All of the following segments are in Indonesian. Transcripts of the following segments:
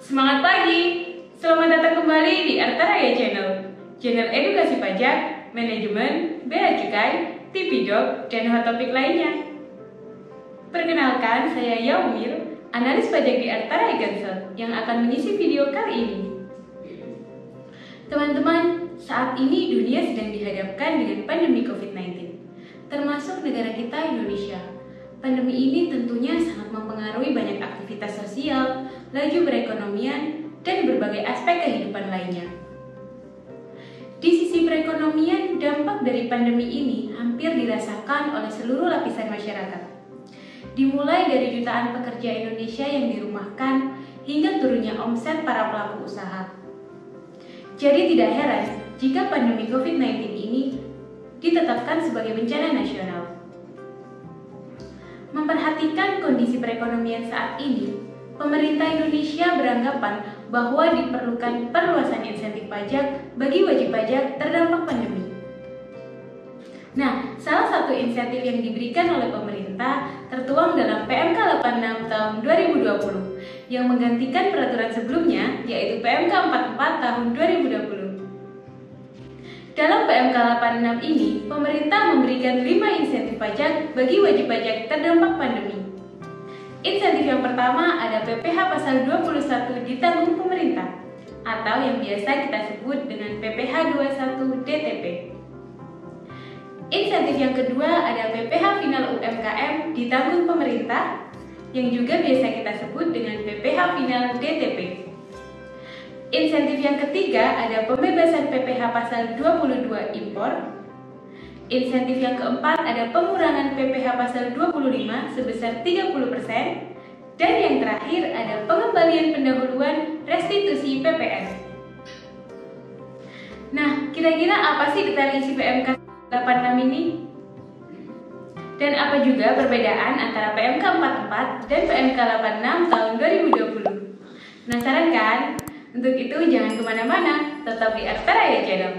Semangat pagi! Selamat datang kembali di Arta Raya Channel, channel edukasi pajak, manajemen, bea cukai, TV Doc, dan hot topik lainnya. Perkenalkan, saya Yaumir, analis pajak di Arta Raya Gansel, yang akan mengisi video kali ini. Teman-teman, saat ini dunia sedang dihadapkan dengan pandemi COVID-19, termasuk negara kita Indonesia. Pandemi ini tentunya sangat mempengaruhi banyak aktivitas sosial, laju perekonomian, dan berbagai aspek kehidupan lainnya. Di sisi perekonomian, dampak dari pandemi ini hampir dirasakan oleh seluruh lapisan masyarakat. Dimulai dari jutaan pekerja Indonesia yang dirumahkan hingga turunnya omset para pelaku usaha. Jadi tidak heran jika pandemi COVID-19 ini ditetapkan sebagai bencana nasional. Memperhatikan kondisi perekonomian saat ini, pemerintah Indonesia beranggapan bahwa diperlukan perluasan insentif pajak bagi wajib pajak terdampak pandemi. Nah, salah satu insentif yang diberikan oleh pemerintah tertuang dalam PMK 86 tahun 2020 yang menggantikan peraturan sebelumnya, yaitu PMK 44 tahun 2020. Dalam PMK 86 ini, pemerintah memberikan 5 insentif pajak bagi wajib pajak terdampak pandemi. Insentif yang pertama ada PPh pasal 21 ditanggung pemerintah, atau yang biasa kita sebut dengan PPh 21 DTP. Insentif yang kedua ada PPh final UMKM ditanggung pemerintah, yang juga biasa kita sebut dengan PPh final DTP. Insentif yang ketiga ada pembebasan PPh pasal 22 impor. Insentif yang keempat ada pengurangan PPh pasal 25 sebesar 30%. Dan yang terakhir ada pengembalian pendahuluan restitusi PPN. Nah, kira-kira apa sih detail isi PMK 86 ini? Dan apa juga perbedaan antara PMK 44 dan PMK 86 tahun 2020? Penasaran kan? Untuk itu jangan kemana-mana, tetap di Arta Raya Channel.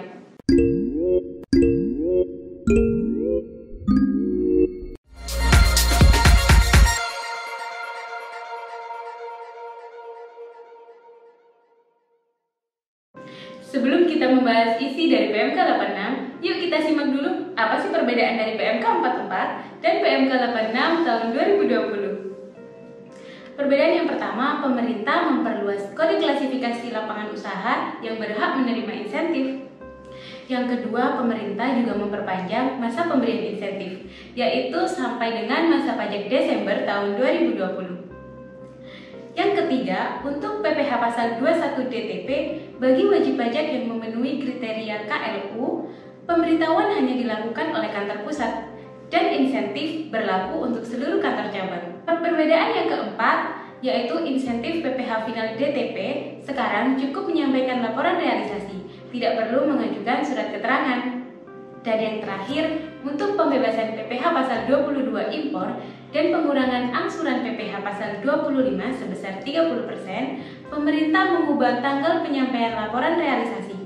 Sebelum kita membahas isi dari PMK 86, yuk kita simak dulu apa sih perbedaan dari PMK 44 dan PMK 86 tahun 2020. Perbedaan yang pertama, pemerintah memperluas kode klasifikasi lapangan usaha yang berhak menerima insentif. Yang kedua, pemerintah juga memperpanjang masa pemberian insentif, yaitu sampai dengan masa pajak Desember tahun 2020. Yang ketiga, untuk PPh pasal 21 DTP bagi wajib pajak yang memenuhi kriteria KLU, pemberitahuan hanya dilakukan oleh kantor pusat dan insentif berlaku untuk seluruh kantor cabang. Perbedaan yang keempat, yaitu insentif PPh final DTP sekarang cukup menyampaikan laporan realisasi, tidak perlu mengajukan surat keterangan. Dan yang terakhir, untuk pembebasan PPh pasal 22 impor dan pengurangan angsuran PPh pasal 25 sebesar 30%, pemerintah mengubah tanggal penyampaian laporan realisasi.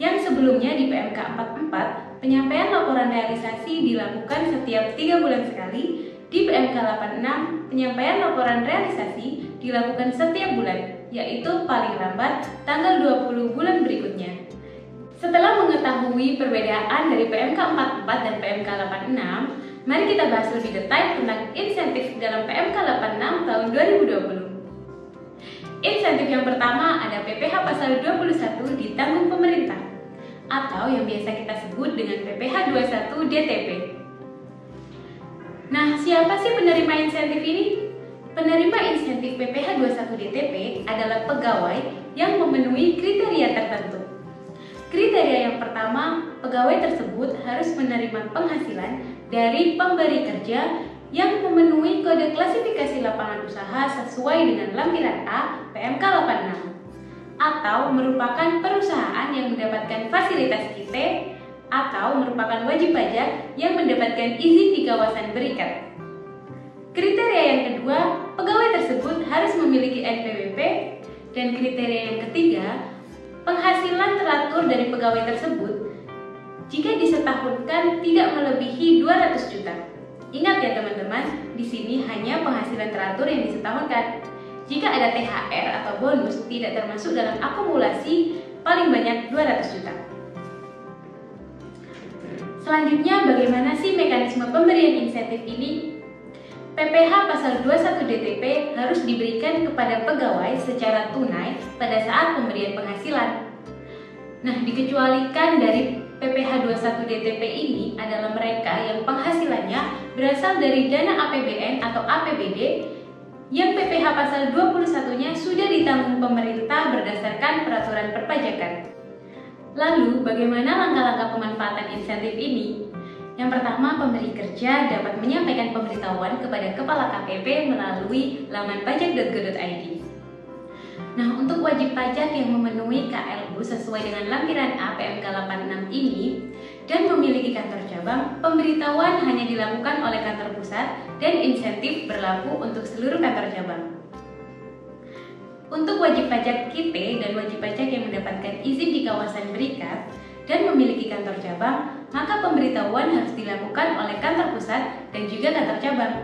Yang sebelumnya di PMK 44, penyampaian laporan realisasi dilakukan setiap 3 bulan sekali. Di PMK 86, penyampaian laporan realisasi dilakukan setiap bulan, yaitu paling lambat tanggal 20 bulan berikutnya. Setelah mengetahui perbedaan dari PMK 44 dan PMK 86, mari kita bahas lebih detail tentang insentif dalam PMK 86 tahun 2020. Insentif yang pertama ada PPh pasal 21 ditanggung pemerintah, atau yang biasa kita sebut dengan PPh 21 DTP. Nah, siapa sih penerima insentif ini? Penerima insentif PPh 21 DTP adalah pegawai yang memenuhi kriteria tertentu. Kriteria yang pertama, pegawai tersebut harus menerima penghasilan dari pemberi kerja yang memenuhi kode klasifikasi lapangan usaha sesuai dengan lampiran A PMK 86, atau merupakan perusahaan yang mendapatkan fasilitas IT, atau merupakan wajib pajak yang mendapatkan izin di kawasan berikat. Kriteria yang kedua, pegawai tersebut harus memiliki NPWP, dan kriteria yang ketiga, penghasilan teratur dari pegawai tersebut jika disetahunkan tidak melebihi 200 juta. Ingat ya teman-teman, di sini hanya penghasilan teratur yang disetahunkan. jika ada THR atau bonus tidak termasuk dalam akumulasi paling banyak 200 juta. Selanjutnya, bagaimana sih mekanisme pemberian insentif ini? PPh pasal 21 DTP harus diberikan kepada pegawai secara tunai pada saat pemberian penghasilan. Nah, dikecualikan dari PPh 21 DTP ini adalah mereka yang penghasilannya berasal dari dana APBN atau APBD yang PPh pasal 21-nya sudah ditanggung pemerintah berdasarkan peraturan perpajakan. Lalu, bagaimana langkah-langkah pemanfaatan insentif ini? Yang pertama, pemberi kerja dapat menyampaikan pemberitahuan kepada Kepala KPP melalui laman pajak.go.id. Nah, untuk wajib pajak yang memenuhi KLU sesuai dengan lampiran A PMK 86 ini dan memiliki kantor cabang, pemberitahuan hanya dilakukan oleh kantor pusat dan insentif berlaku untuk seluruh kantor cabang. Untuk wajib pajak KIT dan wajib pajak yang mendapatkan izin di kawasan berikat dan memiliki kantor cabang, maka pemberitahuan harus dilakukan oleh kantor pusat dan juga kantor cabang.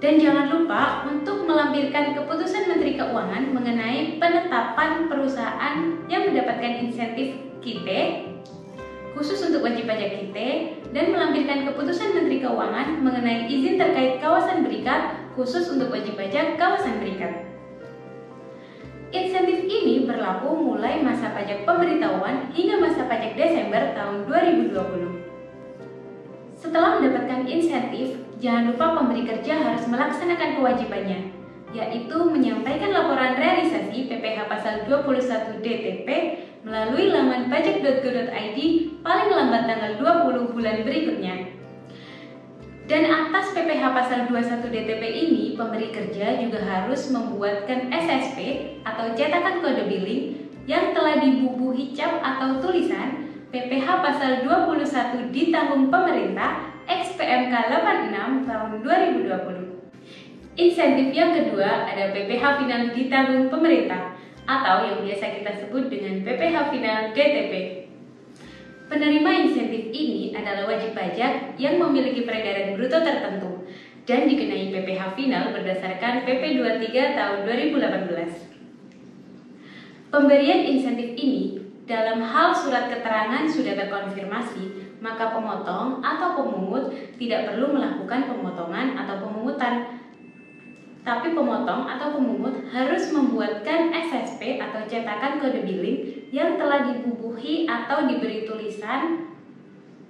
Dan jangan lupa untuk melampirkan keputusan Menteri Keuangan mengenai penetapan perusahaan yang mendapatkan insentif KIT khusus untuk wajib pajak KIT dan melampirkan keputusan Menteri Keuangan mengenai izin terkait kawasan berikat khusus untuk wajib pajak kawasan berikat. Insentif ini berlaku mulai masa pajak pemberitahuan hingga masa pajak Desember tahun 2020. Setelah mendapatkan insentif, jangan lupa pemberi kerja harus melaksanakan kewajibannya, yaitu menyampaikan laporan realisasi PPh pasal 21 DTP melalui laman pajak.go.id paling lambat tanggal 20 bulan berikutnya. Dan atas PPh pasal 21 DTP ini, pemberi kerja juga harus membuatkan SSP atau cetakan kode billing yang telah dibubuhi cap atau tulisan PPh pasal 21 ditanggung pemerintah ex-PMK 86 tahun 2020. Insentif yang kedua ada PPh final ditanggung pemerintah atau yang biasa kita sebut dengan PPh final DTP. Penerima insentif ini adalah wajib pajak yang memiliki peredaran bruto tertentu dan dikenai PPh final berdasarkan PP 23 tahun 2018. Pemberian insentif ini dalam hal surat keterangan sudah terkonfirmasi, maka pemotong atau pemungut tidak perlu melakukan pemotongan atau pemungutan. Tapi pemotong atau pemungut harus membuatkan SSP atau cetakan kode billing yang telah dibubuhi atau diberi tulisan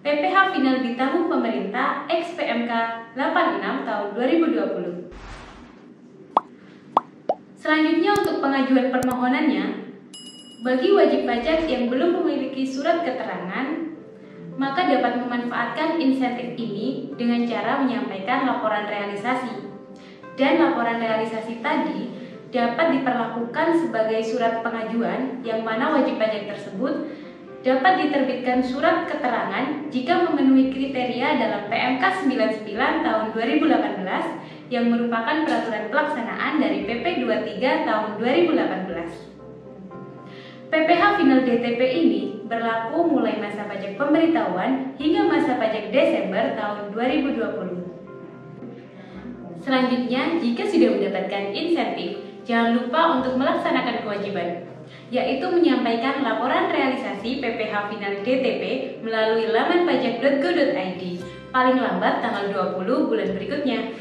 PPh final ditanggung pemerintah ex-PMK 86 tahun 2020. Selanjutnya untuk pengajuan permohonannya, bagi wajib pajak yang belum memiliki surat keterangan, maka dapat memanfaatkan insentif ini dengan cara menyampaikan laporan realisasi. Dan laporan realisasi tadi dapat diperlakukan sebagai surat pengajuan yang mana wajib pajak tersebut dapat diterbitkan surat keterangan jika memenuhi kriteria dalam PMK 99 tahun 2018 yang merupakan peraturan pelaksanaan dari PP 23 tahun 2018. PPh final DTP ini berlaku mulai masa pajak pemberitahuan hingga masa pajak Desember tahun 2020. Selanjutnya, jika sudah mendapatkan insentif, jangan lupa untuk melaksanakan kewajiban, yaitu menyampaikan laporan realisasi PPh final DTP melalui laman pajak.go.id paling lambat tanggal 20 bulan berikutnya,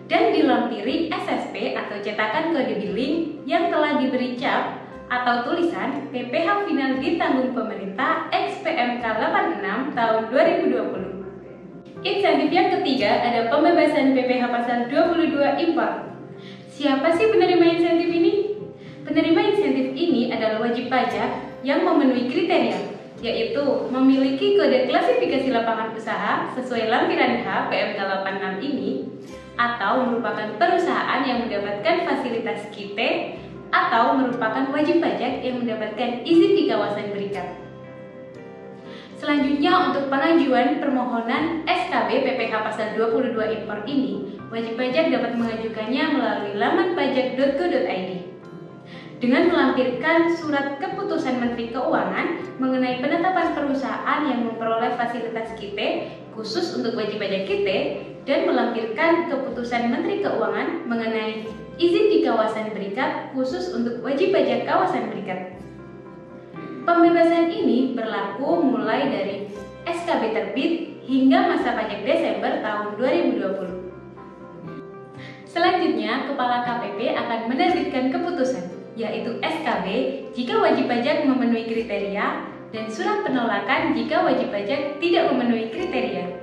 dan dilampiri SSP atau cetakan kode billing yang telah diberi cap atau tulisan PPh final ditanggung pemerintah ex-PMK 86 tahun 2020. Insentif yang ketiga ada pembebasan PPh pasal 22 impor. Siapa sih penerima insentif ini? Penerima insentif ini adalah wajib pajak yang memenuhi kriteria, yaitu memiliki kode klasifikasi lapangan usaha sesuai lampiran H PMK 86 ini, atau merupakan perusahaan yang mendapatkan fasilitas KIT, atau merupakan wajib pajak yang mendapatkan izin di kawasan berikat. Selanjutnya untuk pengajuan permohonan SKB PPh pasal 22 impor ini, wajib pajak dapat mengajukannya melalui laman pajak.go.id dengan melampirkan surat keputusan Menteri Keuangan mengenai penetapan perusahaan yang memperoleh fasilitas KIT khusus untuk wajib pajak KIT dan melampirkan keputusan Menteri Keuangan mengenai izin di kawasan berikat khusus untuk wajib pajak kawasan berikat. Pembebasan ini berlaku mulai dari SKB terbit hingga masa pajak Desember tahun 2020. Selanjutnya, Kepala KPP akan menerbitkan keputusan, yaitu SKB jika wajib pajak memenuhi kriteria dan surat penolakan jika wajib pajak tidak memenuhi kriteria.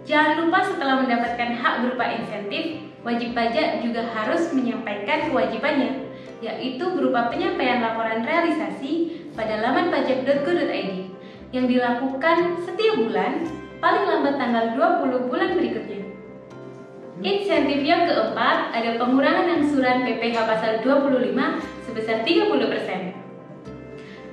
Jangan lupa setelah mendapatkan hak berupa insentif, wajib pajak juga harus menyampaikan kewajibannya, yaitu berupa penyampaian laporan realisasi pada laman pajak.go.id yang dilakukan setiap bulan, paling lambat tanggal 20 bulan berikutnya. Insentif yang keempat, ada pengurangan angsuran PPh pasal 25 sebesar 30%.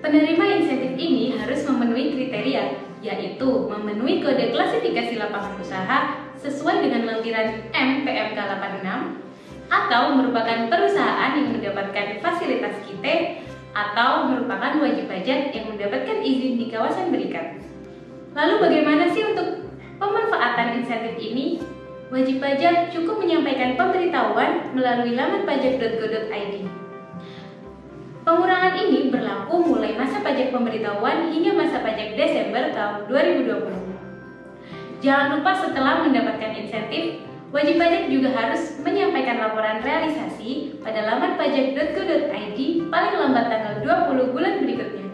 Penerima insentif ini harus memenuhi kriteria, yaitu memenuhi kode klasifikasi lapangan usaha sesuai dengan lampiran M PMK 86, atau merupakan perusahaan yang mendapatkan fasilitas KIT, atau merupakan wajib pajak yang mendapatkan izin di kawasan berikat. Lalu bagaimana sih untuk pemanfaatan insentif ini? Wajib pajak cukup menyampaikan pemberitahuan melalui laman pajak.go.id. Pengurangan ini berlaku mulai masa pajak pemberitahuan hingga masa pajak Desember tahun 2020. Jangan lupa setelah mendapatkan insentif, wajib pajak juga harus menyampaikan laporan realisasi pada laman pajak.go.id paling lambat tanggal 20 bulan berikutnya.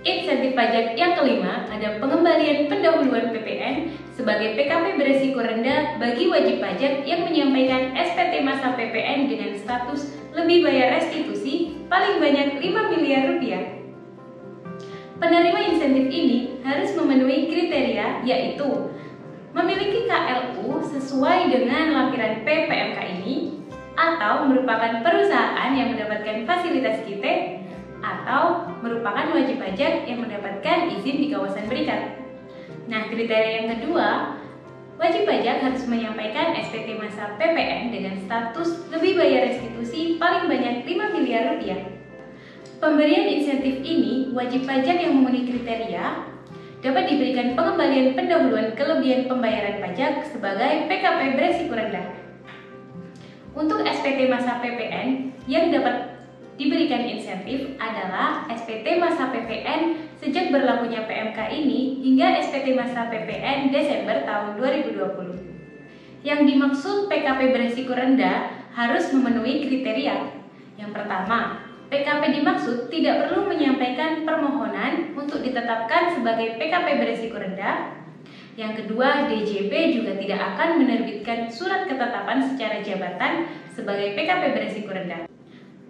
Insentif pajak yang kelima, ada pengembalian pendahuluan PPN sebagai PKP beresiko rendah bagi wajib pajak yang menyampaikan SPT masa PPN dengan status lebih bayar restitusi paling banyak 5 miliar rupiah. Penerima insentif ini harus memenuhi kriteria, yaitu memiliki KLU sesuai dengan lampiran PPMK ini, atau merupakan perusahaan yang mendapatkan fasilitas KIT, atau merupakan wajib pajak yang mendapatkan izin di kawasan berikat. Nah, kriteria yang kedua, wajib pajak harus menyampaikan SPT masa PPN dengan status lebih bayar restitusi paling banyak 5 miliar rupiah. Pemberian insentif ini, wajib pajak yang memenuhi kriteria dapat diberikan pengembalian pendahuluan kelebihan pembayaran pajak sebagai PKP beresiko rendah. Untuk SPT masa PPN yang dapat diberikan insentif adalah SPT masa PPN sejak berlakunya PMK ini hingga SPT masa PPN Desember tahun 2020. Yang dimaksud PKP beresiko rendah harus memenuhi kriteria. Yang pertama, PKP dimaksud tidak perlu menyampaikan permohonan untuk ditetapkan sebagai PKP beresiko rendah. Yang kedua, DJP juga tidak akan menerbitkan surat ketetapan secara jabatan sebagai PKP beresiko rendah.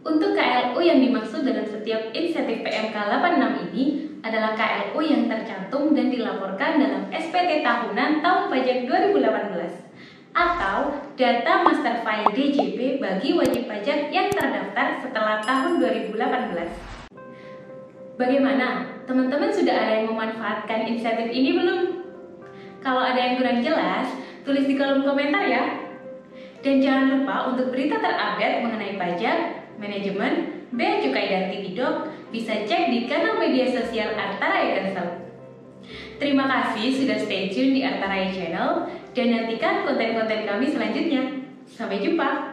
Untuk KLU yang dimaksud dalam setiap insentif PMK 86 ini adalah KLU yang tercantum dan dilaporkan dalam SPT tahunan tahun pajak 2018 atau data master file DJP bagi wajib pajak yang terdaftar setelah tahun 2018. Bagaimana? Teman-teman sudah ada yang memanfaatkan insentif ini belum? Kalau ada yang kurang jelas, tulis di kolom komentar ya. Dan jangan lupa untuk berita terupdate mengenai pajak, manajemen, bea cukai dan tikidok bisa cek di kanal media sosial Artaraya Consult. Terima kasih sudah stay tune di Artaraya Channel dan nantikan konten-konten kami selanjutnya. Sampai jumpa!